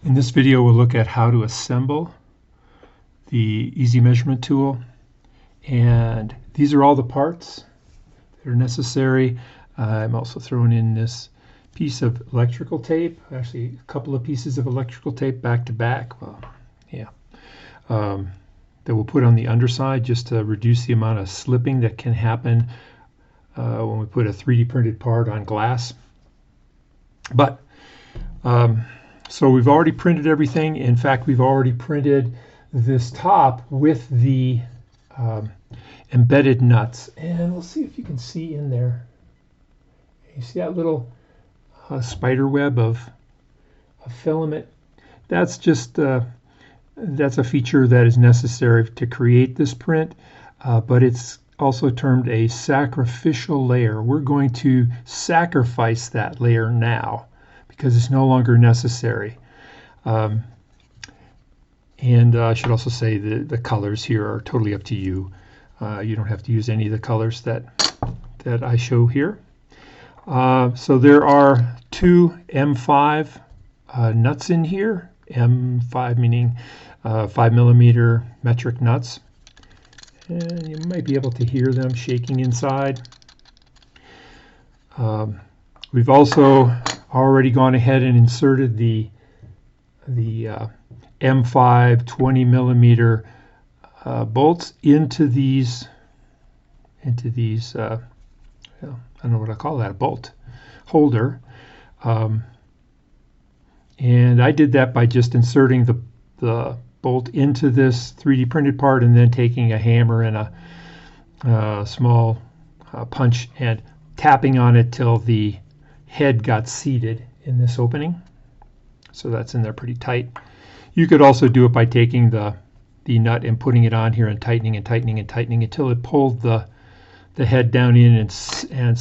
In this video, we'll look at how to assemble the Easy Measurement tool. And these are all the parts that are necessary. I'm also throwing in this piece of electrical tape, actually a couple of pieces of electrical tape back to back. Well, yeah. That we'll put on the underside just to reduce the amount of slipping that can happen when we put a 3D printed part on glass. But so we've already printed everything. In fact, we've already printed this top with the embedded nuts. And we'll see if you can see in there. You see that little spider web of filament? That's just that's a feature that is necessary to create this print, but it's also termed a sacrificial layer. We're going to sacrifice that layer now because it's no longer necessary. And I should also say the colors here are totally up to you. You don't have to use any of the colors that I show here. So there are two M5 nuts in here. M5 meaning 5mm metric nuts. And you might be able to hear them shaking inside. We've also already gone ahead and inserted the M5 20mm bolts into these I don't know what I call that, a bolt holder. And I did that by just inserting the bolt into this 3D printed part and then taking a hammer and a small punch and tapping on it till the head got seated in this opening. So that's in there pretty tight. You could also do it by taking the nut and putting it on here and tightening and tightening and tightening until it pulled the head down in and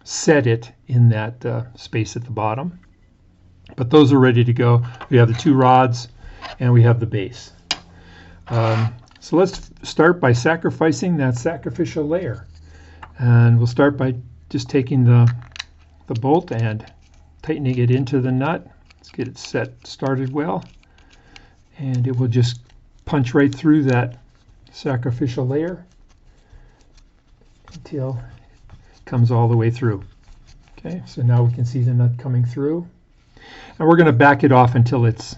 set it in that space at the bottom. But those are ready to go. We have the two rods and we have the base. So let's start by sacrificing that sacrificial layer. And we'll start by just taking the bolt and tightening it into the nut. Let's get it started well. And it will just punch right through that sacrificial layer until it comes all the way through. Okay, so now we can see the nut coming through. And we're going to back it off until it's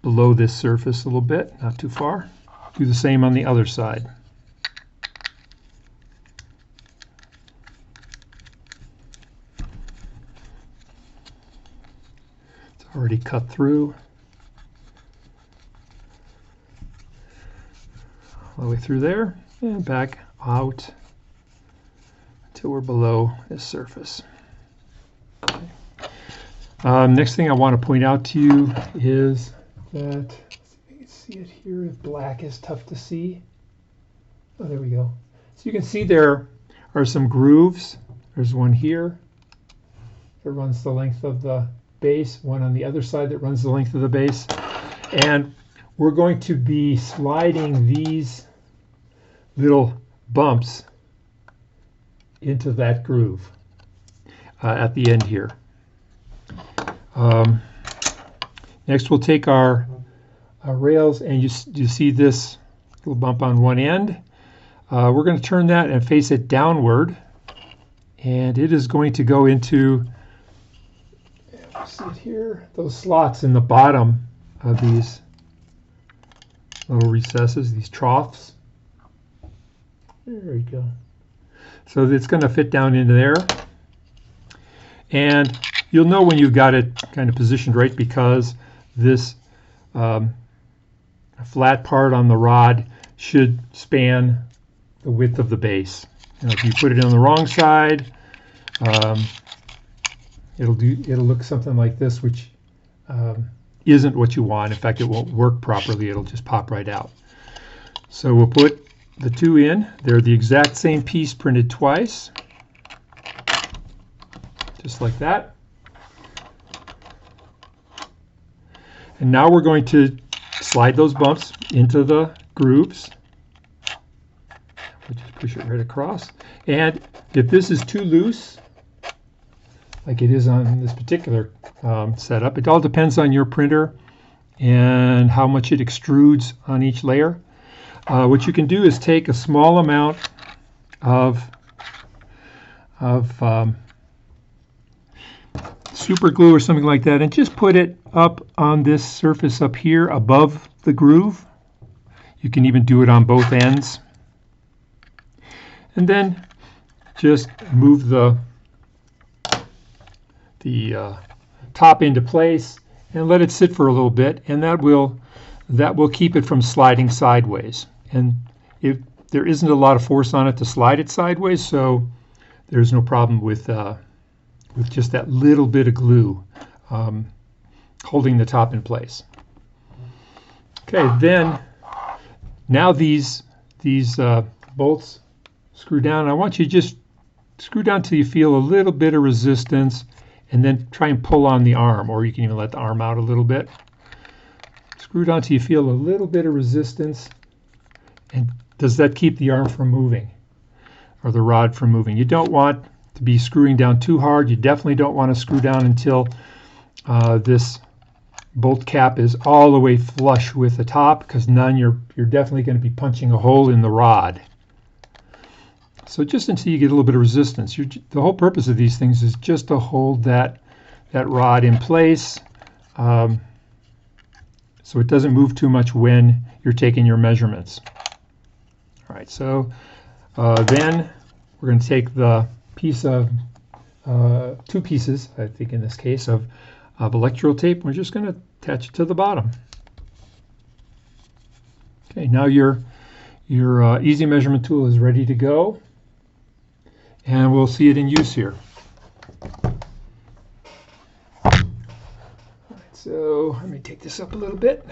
below this surface a little bit, not too far. Do the same on the other side. It's already cut through. All the way through there and back out until we're below this surface. Okay. Next thing I want to point out to you is that, let's see if you can see it here. Black is tough to see. Oh, there we go. So you can see there are some grooves. There's one here that runs the length of the base, one on the other side that runs the length of the base. And we're going to be sliding these little bumps into that groove at the end here. Next we'll take our rails, and you see this little bump on one end. We're going to turn that and face it downward, and it is going to go into, see it here, those slots in the bottom of these little recesses, these troughs. There we go. So it's going to fit down into there. And you'll know when you've got it kind of positioned right because this flat part on the rod should span the width of the base. Now, if you put it on the wrong side, it'll look something like this, which isn't what you want. In fact, it won't work properly. It'll just pop right out. So we'll put the two in. They're the exact same piece printed twice, just like that. And now we're going to slide those bumps into the grooves. We'll just push it right across. And if this is too loose, like it is on this particular setup. It all depends on your printer and how much it extrudes on each layer. What you can do is take a small amount of super glue or something like that and just put it up on this surface up here above the groove. You can even do it on both ends. And then just move the top into place and let it sit for a little bit, and that will keep it from sliding sideways. And there isn't a lot of force on it to slide it sideways, so there's no problem with just that little bit of glue holding the top in place. Okay, then now these bolts screw down. I want you to just screw down till you feel a little bit of resistance, and then try and pull on the arm, or you can even let the arm out a little bit. Screw down till you feel a little bit of resistance. And does that keep the arm from moving, or the rod from moving? You don't want to be screwing down too hard. You definitely don't want to screw down until this bolt cap is all the way flush with the top, because you're definitely going to be punching a hole in the rod. So just until you get a little bit of resistance. The whole purpose of these things is just to hold that rod in place so it doesn't move too much when you're taking your measurements. All right, so then we're going to take the piece of, 2 pieces, I think in this case, of electrical tape. We're just going to attach it to the bottom. Okay, now your easy measurement tool is ready to go, and we'll see it in use here. All right, so let me take this up a little bit.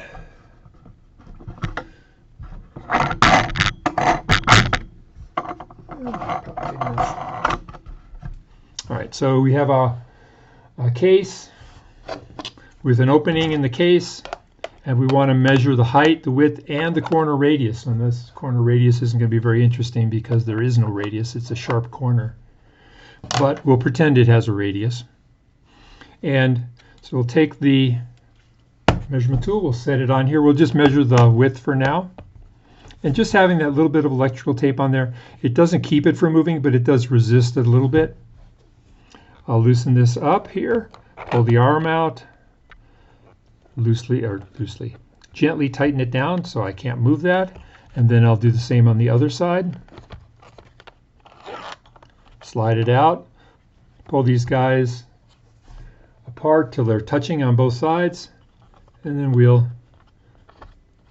All right, so we have a case with an opening in the case, and we want to measure the height, the width, and the corner radius. And this corner radius isn't going to be very interesting because there is no radius. It's a sharp corner. But we'll pretend it has a radius. And so we'll take the measurement tool, we'll set it on here. We'll just measure the width for now. And just having that little bit of electrical tape on there, it doesn't keep it from moving, but it does resist it a little bit. I'll loosen this up here, pull the arm out, gently tighten it down so I can't move that, and then I'll do the same on the other side. Slide it out, pull these guys apart till they're touching on both sides, and then we'll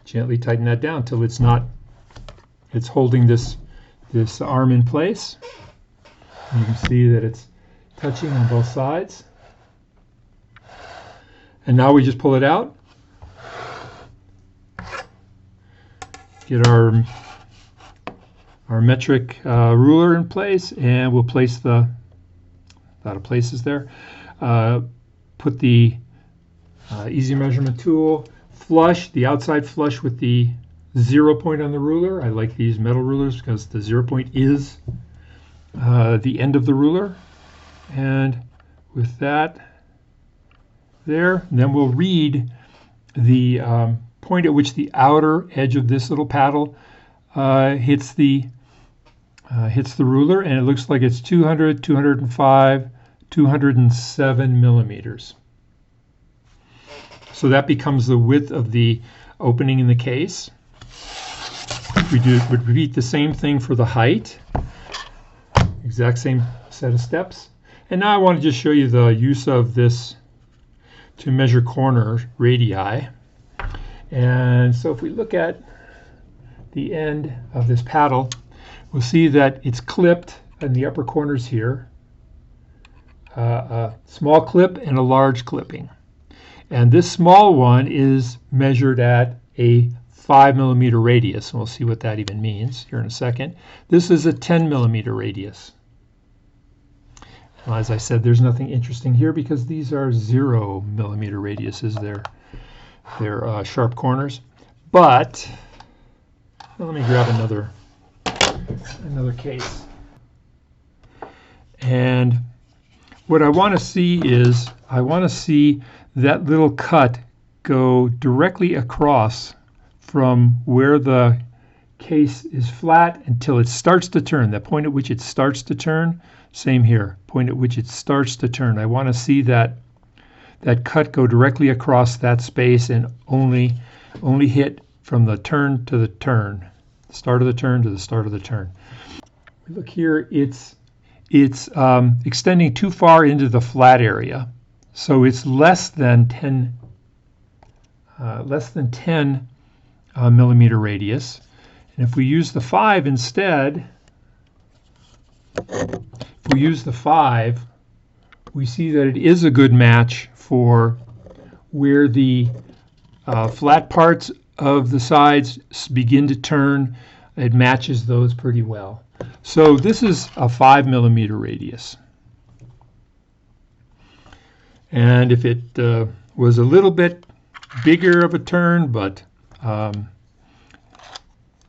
gently tighten that down till it's holding this arm in place. And you can see that it's touching on both sides. And now we just pull it out, get our metric ruler in place, and we'll place a lot of places there. Put the easy measurement tool flush, the outside flush with the 0 point on the ruler. I like these metal rulers because the 0 point is the end of the ruler. And with that there, and then we'll read the point at which the outer edge of this little paddle hits the ruler, and it looks like it's 200, 205, 207 millimeters. So that becomes the width of the opening in the case. We repeat the same thing for the height, exact same set of steps. And now I want to just show you the use of this to measure corner radii. And so if we look at the end of this paddle, we'll see that it's clipped in the upper corners here, a small clip and a large clipping. And this small one is measured at a 5 millimeter radius, and we'll see what that even means here in a second. This is a 10 millimeter radius. Well, as I said, there's nothing interesting here because these are 0 millimeter radiuses. They're sharp corners. But let me grab another case. And what I want to see is I want to see that little cut go directly across from where the case is flat until it starts to turn. The point at which it starts to turn, same here, point at which it starts to turn. I want to see that cut go directly across that space and only hit from the turn to the turn, start of the turn to the start of the turn. Look here, it's extending too far into the flat area, so it's less than 10 millimeter radius. And if we use the 5 instead, if we use the 5, we see that it is a good match for where the flat parts of the sides begin to turn. It matches those pretty well. So this is a 5 millimeter radius. And if it was a little bit bigger of a turn, but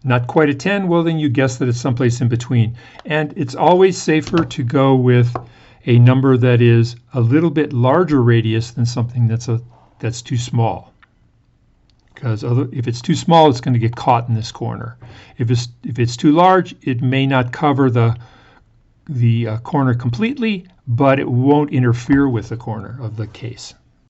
not quite a 10, well, then you guess that it's someplace in between. And it's always safer to go with a number that is a little bit larger radius than something that's too small. Because if it's too small, it's going to get caught in this corner. If it's too large, it may not cover the corner completely, but it won't interfere with the corner of the case.